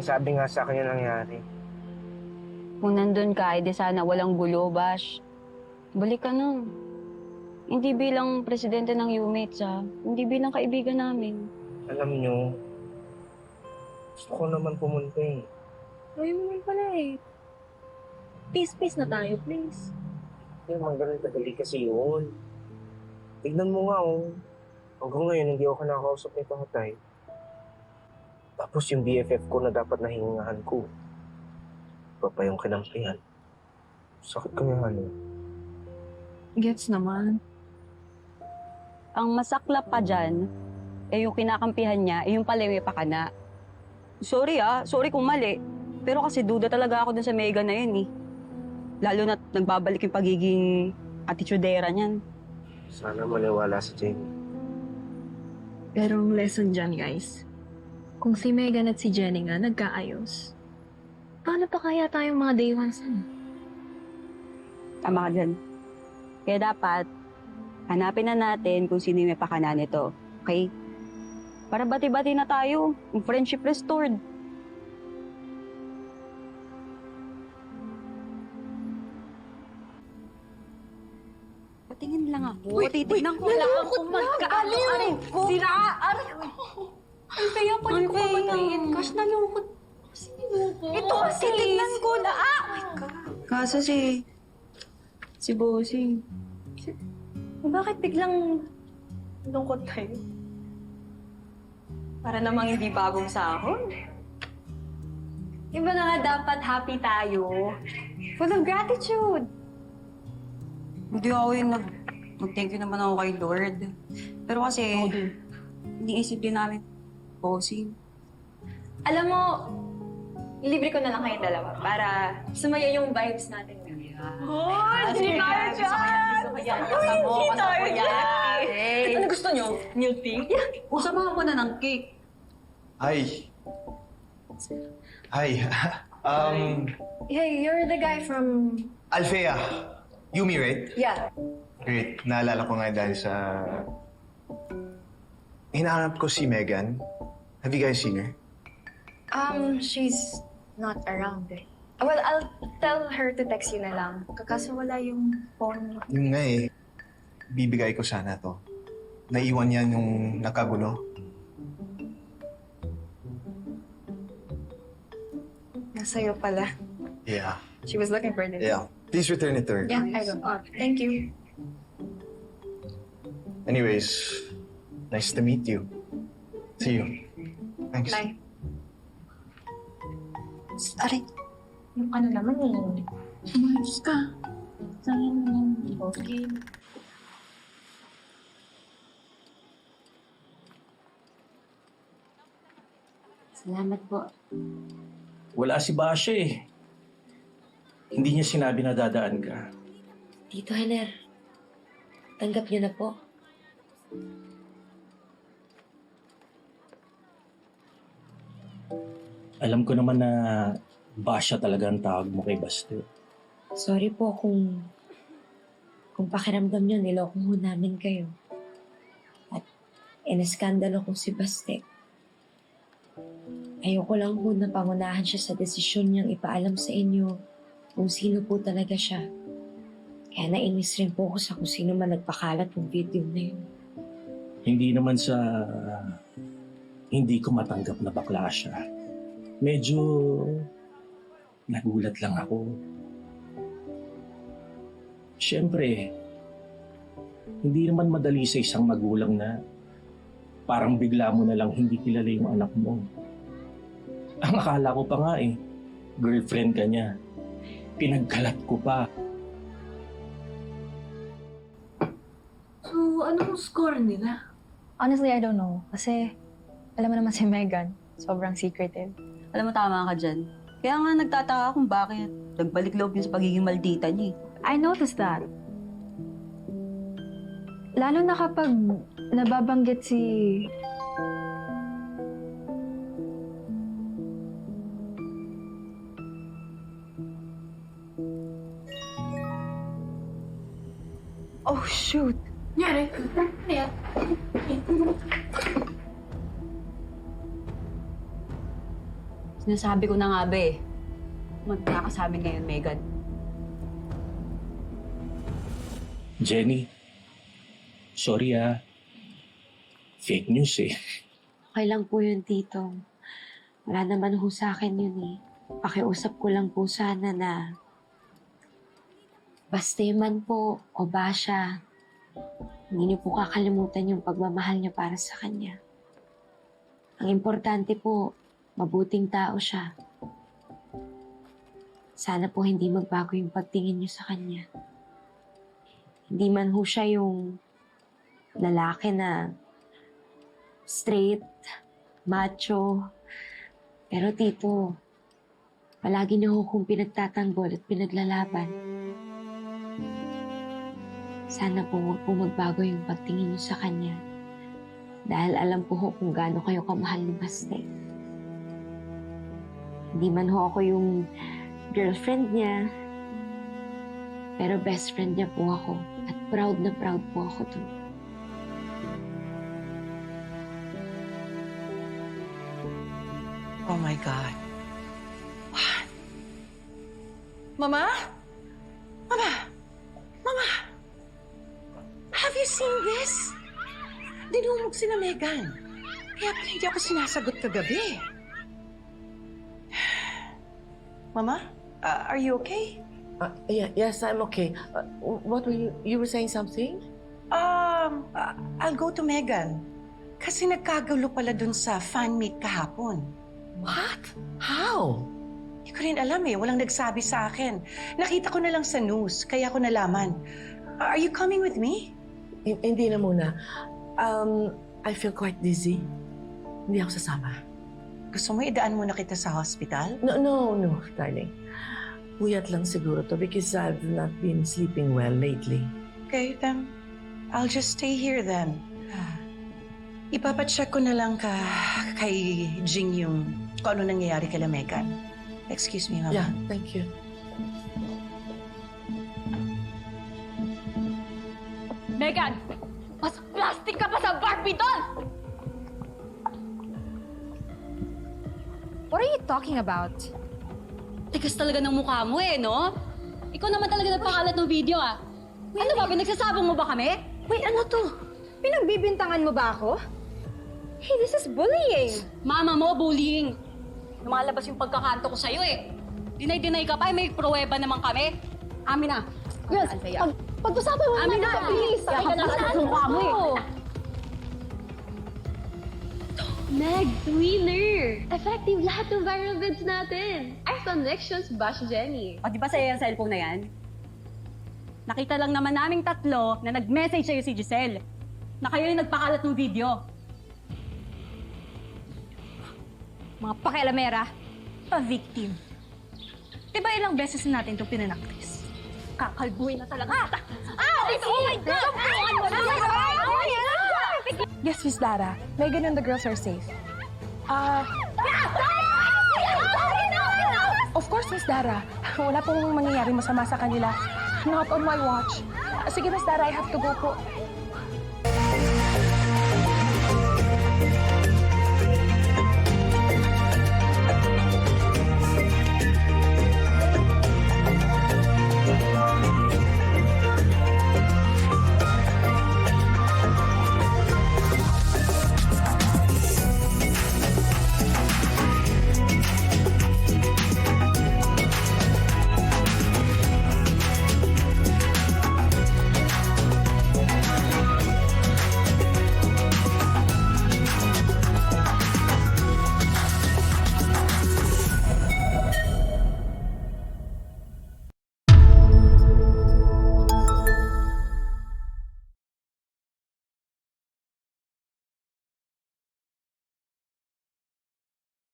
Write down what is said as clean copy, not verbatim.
Nasabi nga sa akin yung nangyari. Kung nandun ka, edi sana walang gulo, Bash. Balik ka na. Hindi bilang presidente ng UMates, ha? Hindi bilang kaibigan namin. Alam nyo, gusto ko naman pumunta eh. Ayaw mo pala eh. Peace na tayo, please. Hindi naman ganun kadali kasi yun. Tignan mo nga oh. Hanggang ngayon hindi ako nakakausap ni tatay. Tapos yung BFF ko na dapat nahingahan ko. Iba pa yung kinampihan. Sakit kaya ano. Gets naman. Ang masaklap pa dyan, yung kinakampihan niya, yung palewe pa ka na. Sorry kung mali. Pero kasi duda talaga ako dun sa Mega na yun eh. Lalo na nagbabalik yung pagiging attitudera niyan. Sana maniwala si Jenny. Pero ang lesson dyan, guys. Kung si Megan at si Jenny nga nagkaayos, paano pa kaya tayong mga day ones na? Tama ka dyan. Kaya dapat, hanapin na natin kung sino yung may pakana nito. Okay? Para bati-bati na tayo. Yung friendship restored. Patingin lang ako. Titignan ko lang kung magkaano. Aray ko! Sira! Aray ko! Ay, kaya pala ko pamatayin. Gosh, nalungkot. Sino ko? Ito kasi, tignan ko na. Ah! Oh my God. Kaso si Bossing. Bakit biglang lungkot kayo? Para namang hindi bagong sahod. Iba na nga dapat happy tayo. Full of gratitude. Hindi ako yung mag-thank you naman ako kay Lord. Pero kasi, iniisip din namin, Bossing. Alam mo, ilibre ko na lang kayong dalawa para sumaya yung vibes natin. Hindi tayo dyan! Hindi tayo dyan! Ano gusto nyo? Milk tea? Yeah. Samahan ko na ng cake. Hi. Hi. Hey, you're the guy from... Alfea. Yumi, right? Yeah. Great. Naalala ko nga dahil sa... Hinahanap ko si Megan. Have you guys seen her? She's not around eh. Well, I'll tell her to text you na lang. Kaso wala yung phone. Yung nga eh. Bibigay ko sana to. Naiwan yan yung nakagulo. Nasa'yo pala. Yeah. She was looking for this. Yeah. Please return it to her. Yeah, I will. Thank you. Anyways, nice to meet you. See you. Thanks. Bye. Aray, Yung ano naman eh. Umayos ka. Sayang naman. Okay. salamat po. Wala si Basha eh. Hindi niya sinabi na dadaan ka. Tito Hener, tanggap niyo na po. Alam ko naman na Basha talaga ang tawag mo kay Baste. Sorry po kung pakiramdam niyo niloko ho namin kayo. At inaskandalo ko si Baste. Ayoko lang po na pangunahan siya sa desisyon niyang ipaalam sa inyo kung sino po talaga siya. Kaya nainis rin po ako sa kung sino man nagpakalat ng video na yun. Hindi naman sa hindi ko matanggap na bakla siya. Medyo nagulat lang ako. Siyempre, hindi naman madali sa isang magulang na parang bigla mo na lang hindi kilala yung anak mo. Ang akala ko pa nga eh, girlfriend ka niya. Pinagkalat ko pa. So, anong score nila? Honestly, I don't know. Kasi, alam mo naman si Megan, sobrang secretive. Alam mo, tama ka dyan. Kaya nga nagtataka kung bakit nagbalik loob yun sa pagiging maldita niya. I noticed that. Lalo na kapag nababanggit si... Oh, shoot! Nyari. Kaya. Sinasabi ko na nga ba eh. Magkakasamin ngayon, Megan. Jenny, sorry fake news eh. Okay lang po yun, Tito. Wala naman ho sa akin yun eh. Pakiusap ko lang po sana na basta man po o basya, hindi niyo po kakalimutan yung pagmamahal niyo para sa kanya. Ang importante po, mabuting tao siya. Sana po hindi magbago yung pagtingin niyo sa kanya. Hindi man ho siya yung lalaki na straight, macho. Pero Tito, palagi niyo ho kung pinagtatanggol at pinaglalaban. Sana po huwag po magbago yung pagtingin niyo sa kanya. Dahil alam ko ho kung gaano kayo kamahal ni Baste. Hindi man ho ako yung girlfriend niya, pero best friend niya po ako. At proud na proud po ako doon. Oh my God. What? Mama? Mama? Mama? Have you seen this? Dinumog si na Megan. Kaya pala hindi ako sinasagot kagabi. Mama? Are you okay? Yes, I'm okay. What were you were saying something? I'll go to Megan. Kasi nagkagulo pala dun sa fan meet kahapon. What? How? Hindi ko rin alam eh. Walang nagsabi sa akin. Nakita ko na lang sa news, kaya ko nalaman. Are you coming with me? Hindi na muna. I feel quite dizzy. Hindi ako sasama. Gusto mo idaan muna kita sa hospital? No, darling. Puyat lang siguro to because I've not been sleeping well lately. Okay, then I'll just stay here then. Ipapacheck ko na lang kay Jing yung kung ano nangyayari kay Megan. Excuse me, Mama. Yeah, thank you. Megan! Mas plastic ka pa sa Barbie doll! What are you talking about? Tigas talaga ng mukha mo eh, no? Ikaw naman talaga nagpakalat ng video ah. Ano ba, pinagsasabong mo ba kami? Wait, ano to? Pinagbibintangan mo ba ako? Hey, this is bullying! Mama mo, bullying. Lumalabas yung pagkakanto ko sa'yo eh. Dinay-dinay ka pa, may pruweba naman kami. Amin na. Yes, pag-usapan mo Amin na, na. please. Yakap na sa mukha mo eh. Meg, winner! Effective lahat ng viral vids natin. Our connections bash Jenny. O, di ba sa'yo yung cellphone na yan? Nakita lang naman naming tatlo na nag-message sa'yo si Giselle na kayo yung nagpakalat ng video. Mga pakialamera, pa-victim. Diba ilang beses na natin itong pinanaktis? Kakalbuhin na talaga. Oh my God! Yes, Miss Dara. Megan and the girls are safe. Of course, Miss Dara. Wala pong mangyayari masama sa kanila. Not on my watch. Sige, Miss Dara, I have to go po.